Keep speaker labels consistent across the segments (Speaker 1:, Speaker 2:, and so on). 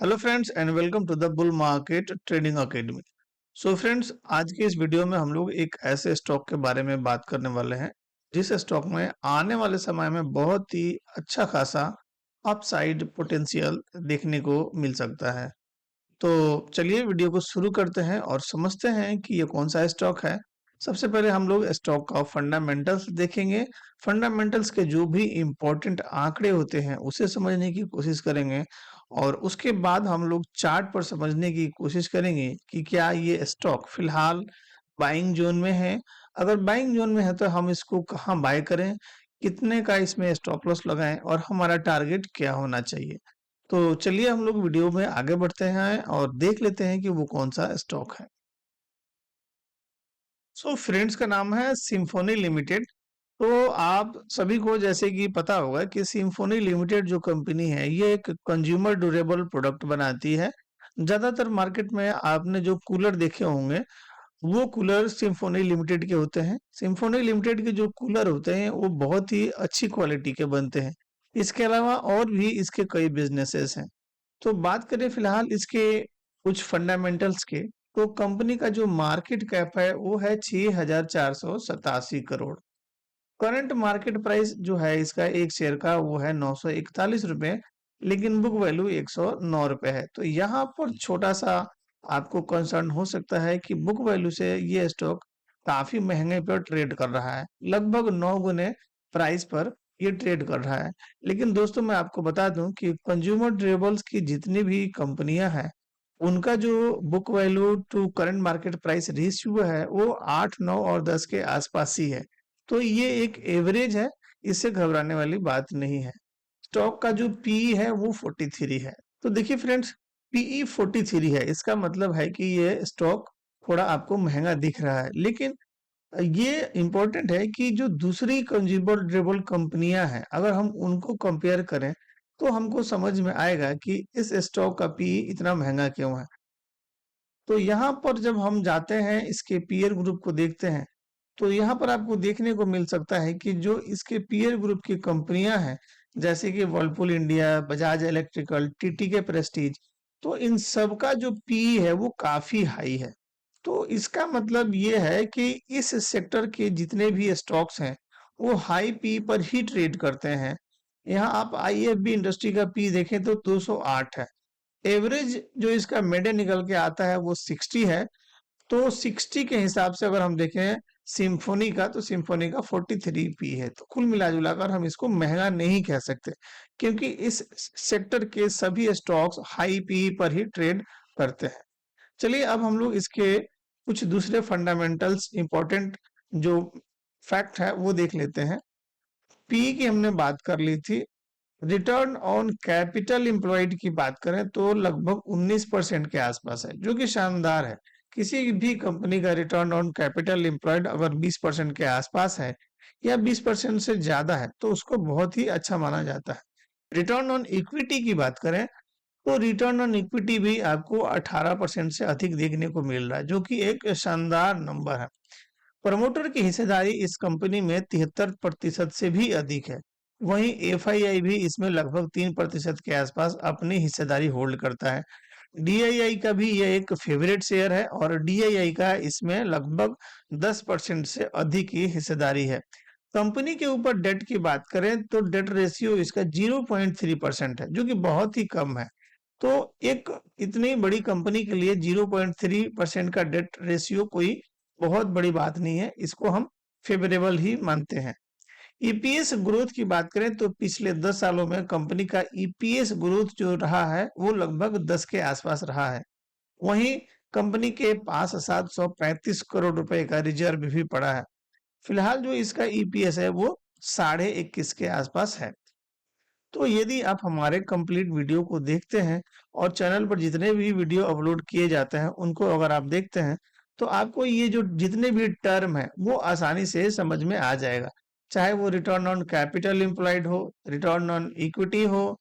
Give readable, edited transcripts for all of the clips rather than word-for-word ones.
Speaker 1: Hello friends and welcome to the bull market trading academy. So friends, आज के इस video में हम लोग एक ऐसे स्टॉक के बारे में बात करने वाले हैं जिस स्टॉक में आने वाले समय में बहुत ही अच्छा खासा अपसाइड पोटेंशियल देखने को मिल सकता है। तो चलिए वीडियो को शुरू करते हैं और समझते हैं कि ये कौन सा स्टॉक है। सबसे पहले हम लोग स्टॉक का फंडामेंटल्स देखेंगे। फंडामेंटल्स के जो भी इम्पोर्टेंट आंकड़े होते हैं उसे समझने की कोशिश करेंगे और उसके बाद हम लोग चार्ट पर समझने की कोशिश करेंगे कि क्या ये स्टॉक फिलहाल बाइंग जोन में है। अगर बाइंग जोन में है तो हम इसको कहाँ बाय करें, कितने का इसमें स्टॉप लॉस लगाएं और हमारा टारगेट क्या होना चाहिए। तो चलिए हम लोग वीडियो में आगे बढ़ते हैं और देख लेते हैं कि वो कौन सा स्टॉक है। सो फ्रेंड्स का नाम है सिम्फोनी लिमिटेड। तो आप सभी को जैसे कि पता होगा कि सिम्फोनी लिमिटेड जो कंपनी है ये एक कंज्यूमर ड्यूरेबल प्रोडक्ट बनाती है। ज्यादातर मार्केट में आपने जो कूलर देखे होंगे वो कूलर सिम्फोनी लिमिटेड के होते हैं। सिम्फोनी लिमिटेड के जो कूलर होते हैं वो बहुत ही अच्छी क्वालिटी के बनते हैं। इसके अलावा और भी इसके कई बिजनेसेस हैं। तो बात करें फिलहाल इसके कुछ फंडामेंटल्स के, तो कंपनी का जो मार्केट कैप है वो है 6,487 करोड़। करंट मार्केट प्राइस जो है इसका एक शेयर का वो है 941 रुपए, लेकिन बुक वैल्यू 109 रुपए है। तो यहाँ पर छोटा सा आपको कंसर्न हो सकता है कि बुक वैल्यू से ये स्टॉक काफी महंगे पर ट्रेड कर रहा है, लगभग 9 गुने प्राइस पर ये ट्रेड कर रहा है। लेकिन दोस्तों मैं आपको बता दूं कि कंज्यूमर ड्यूरेबल्स की जितनी भी कंपनियां हैं उनका जो book value to current market price ratio है वो 8, 9 और 10 के आसपास ही है। तो ये एक एवरेज है, इससे घबराने वाली बात नहीं है। स्टॉक का जो पीई है वो 43 है। तो देखिए फ्रेंड्स, पीई 43 है, इसका मतलब है कि ये स्टॉक थोड़ा आपको महंगा दिख रहा है। लेकिन ये इंपॉर्टेंट है कि जो दूसरी कंज्यूमर ड्यूरेबल कंपनियां हैं अगर हम उनको कंपेयर करें तो हमको समझ में आएगा कि इस स्टॉक का पीई इतना महंगा क्यों है। तो यहाँ पर जब हम जाते हैं इसके पीयर ग्रुप को देखते हैं तो यहाँ पर आपको देखने को मिल सकता है कि जो इसके पीयर ग्रुप की कंपनियां हैं जैसे कि Whirlpool India, Bajaj electrical, TTK Prestige, तो इन सब का जो पी है वो काफी हाई है। तो इसका मतलब ये है कि इस सेक्टर के जितने भी स्टॉक्स हैं वो हाई पी पर ही ट्रेड करते हैं। यहाँ आप आईएफबी इंडस्ट्री का पी देखें तो 208 है। एवरेज जो इसका मेडे निकल के आता है वो 60 है। तो 60 के हिसाब से अगर हम देखें सिम्फोनी का, तो सिम्फोनी का 43 पी है। तो कुल मिला जुला कर हम इसको महंगा नहीं कह सकते क्योंकि इस सेक्टर के सभी स्टॉक्स हाई पी पर ही ट्रेड करते हैं। चलिए अब हम लोग इसके कुछ दूसरे फंडामेंटल्स इंपॉर्टेंट जो फैक्ट है वो देख लेते हैं। पी की हमने बात कर ली थी। रिटर्न ऑन कैपिटल एम्प्लॉयड की बात करें तो लगभग 19% के आसपास है, जो कि शानदार है। किसी भी कंपनी का रिटर्न ऑन कैपिटल एम्प्लॉयड अगर 20% के आसपास है या 20% से ज्यादा है तो उसको बहुत ही अच्छा माना जाता है। रिटर्न ऑन इक्विटी की बात करें तो रिटर्न ऑन इक्विटी भी आपको 18% से अधिक देखने को मिल रहा है, जो कि एक शानदार नंबर है। प्रमोटर की हिस्सेदारी इस कंपनी में 73% से भी अधिक है। वहीं एफआईआई भी इसमें लगभग 3% के आसपास अपनी हिस्सेदारी होल्ड करता है। डीआईआई का भी यह एक फेवरेट शेयर है और डीआईआई का इसमें लगभग 10% से अधिक की हिस्सेदारी है। कंपनी के ऊपर डेट की बात करें तो डेट रेशियो इसका 0.3% है, जो कि बहुत ही कम है। तो एक इतनी बड़ी कंपनी के लिए 0.3% का डेट रेशियो कोई बहुत बड़ी बात नहीं है, इसको हम फेवरेबल ही मानते हैं। ईपीएस ग्रोथ की बात करें तो पिछले 10 सालों में कंपनी का ईपीएस ग्रोथ जो रहा है वो लगभग 10 के आसपास रहा है। वहीं कंपनी के पास 735 करोड़ रुपए का रिजर्व भी पड़ा है। फिलहाल जो इसका ईपीएस है वो 21.5 के आसपास है। तो यदि आप हमारे कंप्लीट वीडियो को देखते हैं और चैनल पर जितने भी वीडियो अपलोड किए जाते हैं उनको अगर आप देखते हैं तो आपको ये जो जितने भी टर्म है वो आसानी से समझ में आ जाएगा। चाहे वो रिटर्न ऑन कैपिटल एम्प्लॉयड हो, रिटर्न ऑन इक्विटी हो,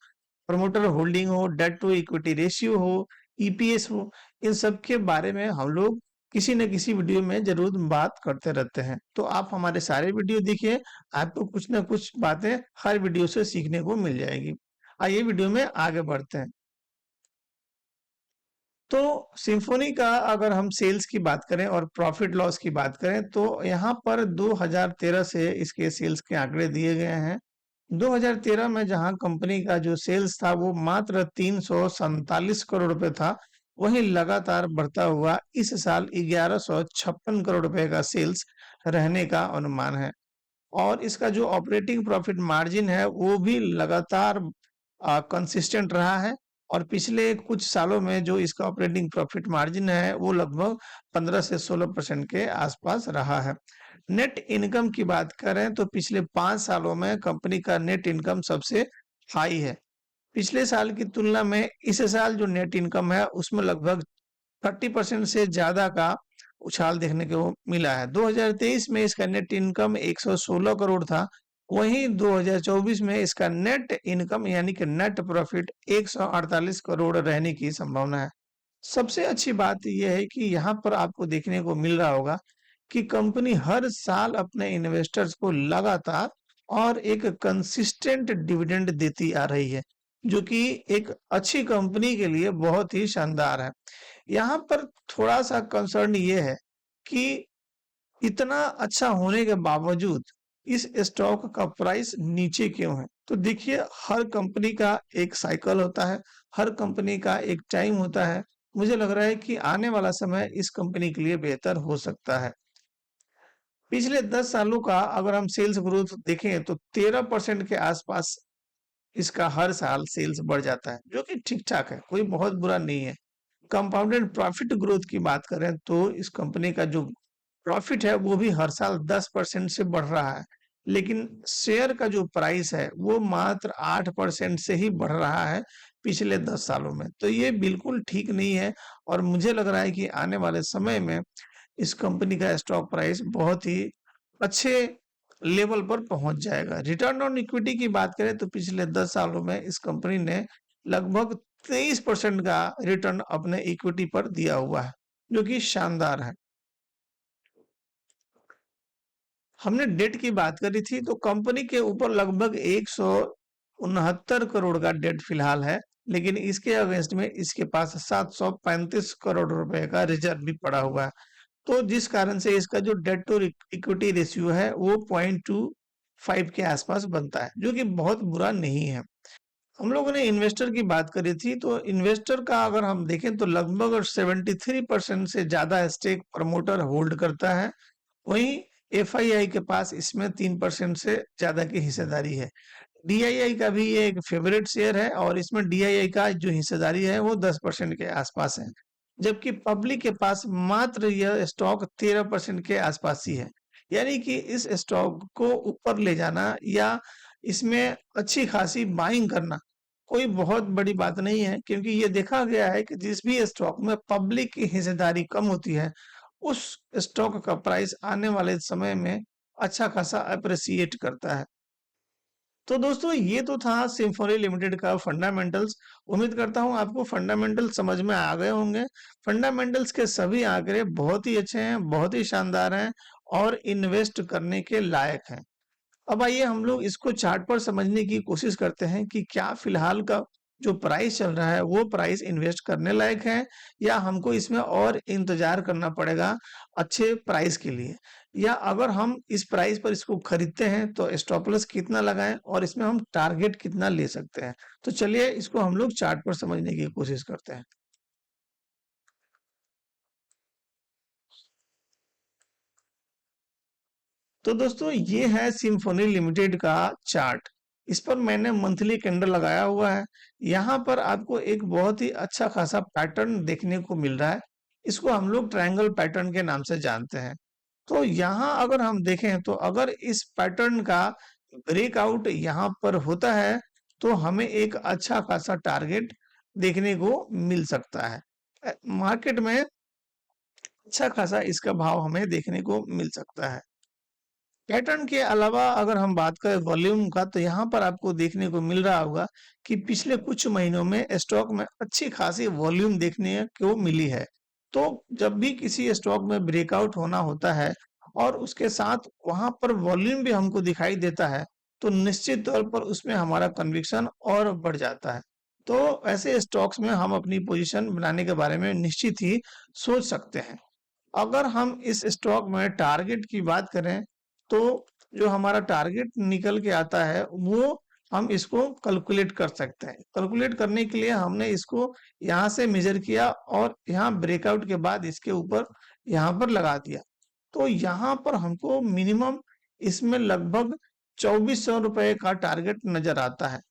Speaker 1: प्रमोटर होल्डिंग हो, डेट टू इक्विटी रेशियो हो, ईपीएस हो, इन सब के बारे में हम लोग किसी न किसी वीडियो में जरूर बात करते रहते हैं। तो आप हमारे सारे वीडियो देखिए, आपको कुछ ना कुछ बातें हर वीडियो से सीखने को मिल जाएगी। आइए वीडियो में आगे बढ़ते हैं। तो सिम्फोनी का अगर हम सेल्स की बात करें और प्रॉफिट लॉस की बात करें तो यहाँ पर 2013 से इसके सेल्स के आंकड़े दिए गए हैं। 2013 में जहां कंपनी का जो सेल्स था वो मात्र 347 करोड़ रुपए था, वहीं लगातार बढ़ता हुआ इस साल 1156 करोड़ रुपए का सेल्स रहने का अनुमान है। और इसका जो ऑपरेटिंग प्रॉफिट मार्जिन है वो भी लगातार कंसिस्टेंट रहा है। और पिछले कुछ सालों में जो इसका ऑपरेटिंग प्रॉफिट मार्जिन है वो लगभग 15 से 16% के आसपास रहा है। नेट इनकम की बात करें तो पिछले 5 सालों में कंपनी का नेट इनकम सबसे हाई है। पिछले साल की तुलना में इस साल जो नेट इनकम है उसमें लगभग 30% से ज्यादा का उछाल देखने को मिला है। 2023 में इसका नेट इनकम 116 करोड़ था, वहीं 2024 में इसका नेट इनकम यानी कि नेट प्रॉफिट 148 करोड़ रहने की संभावना है। सबसे अच्छी बात यह है कि यहाँ पर आपको देखने को मिल रहा होगा कि कंपनी हर साल अपने इन्वेस्टर्स को लगातार और एक कंसिस्टेंट डिविडेंड देती आ रही है, जो कि एक अच्छी कंपनी के लिए बहुत ही शानदार है। यहाँ पर थोड़ा सा कंसर्न ये है कि इतना अच्छा होने के बावजूद इस स्टॉक का प्राइस नीचे क्यों है। तो देखिए, हर कंपनी का एक साइकिल होता है, हर कंपनी का एक टाइम होता है। मुझे लग रहा है कि आने वाला समय इस कंपनी के लिए बेहतर हो सकता है। पिछले 10 सालों का अगर हम सेल्स ग्रोथ देखें तो 13% के आसपास इसका हर साल सेल्स बढ़ जाता है, जो कि ठीक ठाक है, कोई बहुत बुरा नहीं है। कंपाउंडेड प्रॉफिट ग्रोथ की बात करें तो इस कंपनी का जो प्रॉफिट है वो भी हर साल 10% से बढ़ रहा है, लेकिन शेयर का जो प्राइस है वो मात्र 8% से ही बढ़ रहा है पिछले 10 सालों में। तो ये बिल्कुल ठीक नहीं है और मुझे लग रहा है कि आने वाले समय में इस कंपनी का स्टॉक प्राइस बहुत ही अच्छे लेवल पर पहुंच जाएगा। रिटर्न ऑन इक्विटी की बात करें तो पिछले 10 सालों में इस कंपनी ने लगभग 23% का रिटर्न अपने इक्विटी पर दिया हुआ है, जो कि शानदार है। हमने डेट की बात करी थी तो कंपनी के ऊपर लगभग 169 करोड़ का डेट फिलहाल है, लेकिन इसके अगेंस्ट में इसके पास 735 करोड़ रुपए का रिजर्व भी पड़ा हुआ है। तो जिस कारण से इसका जो डेट टू इक्विटी रेशियो है वो 0.25 के आसपास बनता है, जो कि बहुत बुरा नहीं है। हम लोगों ने इन्वेस्टर की बात करी थी तो इन्वेस्टर का अगर हम देखें तो लगभग 73% से ज्यादा स्टेक प्रमोटर होल्ड करता है। वहीं एफआईआई के पास इसमें 3% से ज्यादा की हिस्सेदारी है। डीआईआई का भी ये एक फेवरेट शेयर है और इसमें डीआईआई का जो हिस्सेदारी है वो 10% के आसपास है, जबकि पब्लिक के पास मात्र यह स्टॉक 13% के आसपास ही है। यानी कि इस स्टॉक को ऊपर ले जाना या इसमें अच्छी खासी बाइंग करना कोई बहुत बड़ी बात नहीं है, क्योंकि ये देखा गया है कि जिस भी स्टॉक में पब्लिक की हिस्सेदारी कम होती है उस स्टॉक का प्राइस आने वाले समय में अच्छा खासा अप्रिसिएट करता है। तो दोस्तों, ये तो था सिम्फोनी लिमिटेड का फंडामेंटल्स। उम्मीद करता हूं आपको फंडामेंटल समझ में आ गए होंगे। फंडामेंटल्स के सभी आंकड़े बहुत ही अच्छे हैं, बहुत ही शानदार हैं और इन्वेस्ट करने के लायक हैं। अब आइए हम लोग इसको चार्ट पर समझने की कोशिश करते हैं कि क्या फिलहाल का जो प्राइस चल रहा है वो प्राइस इन्वेस्ट करने लायक है या हमको इसमें और इंतजार करना पड़ेगा अच्छे प्राइस के लिए, या अगर हम इस प्राइस पर इसको खरीदते हैं तो स्टॉप लॉस कितना लगाएं और इसमें हम टारगेट कितना ले सकते हैं। तो चलिए इसको हम लोग चार्ट पर समझने की कोशिश करते हैं। तो दोस्तों, ये है सिम्फोनी लिमिटेड का चार्ट। इस पर मैंने मंथली कैंडल लगाया हुआ है। यहाँ पर आपको एक बहुत ही अच्छा खासा पैटर्न देखने को मिल रहा है। इसको हम लोग ट्रायंगल पैटर्न के नाम से जानते हैं। तो यहाँ अगर हम देखें तो अगर इस पैटर्न का ब्रेकआउट यहाँ पर होता है तो हमें एक अच्छा खासा टारगेट देखने को मिल सकता है। मार्केट में अच्छा खासा इसका भाव हमें देखने को मिल सकता है। पैटर्न के अलावा अगर हम बात करें वॉल्यूम का तो यहाँ पर आपको देखने को मिल रहा होगा कि पिछले कुछ महीनों में स्टॉक में अच्छी खासी वॉल्यूम देखने को मिली है। तो जब भी किसी स्टॉक में ब्रेकआउट होना होता है और उसके साथ वहां पर वॉल्यूम भी हमको दिखाई देता है तो निश्चित तौर पर उसमें हमारा कन्विक्शन और बढ़ जाता है। तो ऐसे स्टॉक्स में हम अपनी पोजीशन बनाने के बारे में निश्चित ही सोच सकते हैं। अगर हम इस स्टॉक में टारगेट की बात करें, तो जो हमारा टारगेट निकल के आता है वो हम इसको कैलकुलेट कर सकते हैं। कैलकुलेट करने के लिए हमने इसको यहाँ से मेजर किया और यहाँ ब्रेकआउट के बाद इसके ऊपर यहाँ पर लगा दिया। तो यहाँ पर हमको मिनिमम इसमें लगभग 2400 रुपए का टारगेट नजर आता है।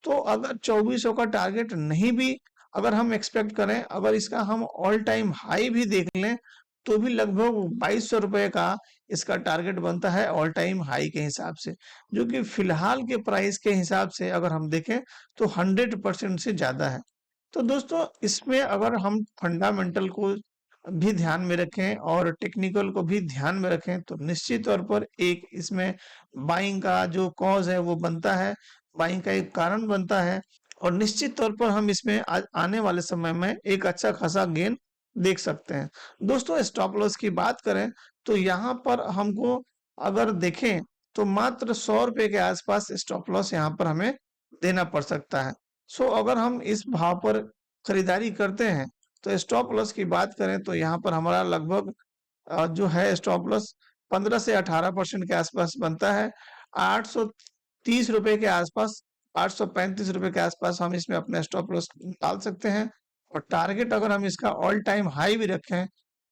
Speaker 1: तो अगर 2400 का टारगेट नहीं भी अगर हम एक्सपेक्ट करें, अगर इसका हम ऑल टाइम हाई भी देख लें, तो भी लगभग 2200 रुपए का इसका टारगेट बनता है ऑल टाइम हाई के हिसाब से, जो कि फिलहाल के प्राइस के हिसाब से अगर हम देखें तो 100% से ज्यादा है। तो दोस्तों, इसमें अगर हम फंडामेंटल को भी ध्यान में रखें और टेक्निकल को भी ध्यान में रखें, तो निश्चित तौर पर एक इसमें बाइंग का जो कॉज है वो बनता है, बाइंग का एक कारण बनता है, और निश्चित तौर पर हम इसमें आने वाले समय में एक अच्छा खासा गेन देख सकते हैं। दोस्तों, स्टॉप लॉस की बात करें तो यहाँ पर हमको अगर देखें तो मात्र 100 रुपए के आसपास स्टॉप लॉस यहाँ पर हमें देना पड़ सकता है। सो अगर हम इस भाव पर खरीदारी करते हैं, तो स्टॉप लॉस की बात करें तो यहाँ पर हमारा लगभग जो है स्टॉप लॉस 15 से 18% के आसपास बनता है। 830 रुपए के आसपास, 835 रुपए के आसपास हम इसमें अपना स्टॉप लॉस डाल सकते हैं। और टारगेट अगर हम इसका ऑल टाइम हाई भी रखें,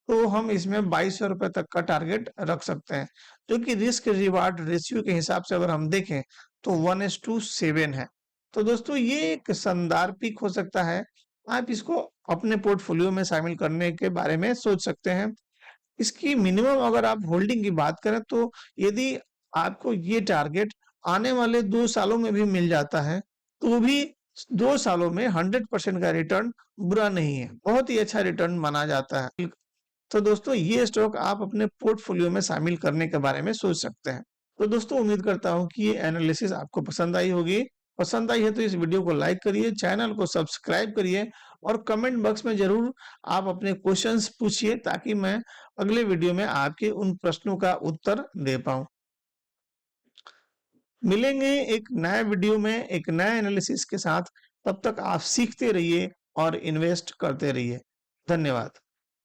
Speaker 1: तो हम इसमें 2200 रुपए तक का टारगेट रख सकते हैं, जो कि रिस्क रिवार्ड रेशियो के हिसाब से अगर हम देखें तो 1:7 है। तो दोस्तों, ये एक शानदार पिक हो सकता है। आप इसको अपने पोर्टफोलियो में शामिल करने के बारे में सोच सकते हैं। इसकी मिनिमम अगर आप होल्डिंग की बात करें, तो यदि आपको ये टारगेट आने वाले 2 सालों में भी मिल जाता है, तो भी 2 सालों में 100% का रिटर्न बुरा नहीं है, बहुत ही अच्छा रिटर्न माना जाता है। तो दोस्तों, ये स्टॉक आप अपने पोर्टफोलियो में शामिल करने के बारे में सोच सकते हैं। तो दोस्तों, उम्मीद करता हूँ कि ये एनालिसिस आपको पसंद आई होगी। पसंद आई है तो इस वीडियो को लाइक करिए, चैनल को सब्सक्राइब करिए और कमेंट बॉक्स में जरूर आप अपने क्वेश्चंस पूछिए, ताकि मैं अगले वीडियो में आपके उन प्रश्नों का उत्तर दे पाऊं। मिलेंगे एक नया वीडियो में एक नया एनालिसिस के साथ। तब तक आप सीखते रहिए और इन्वेस्ट करते रहिए। धन्यवाद।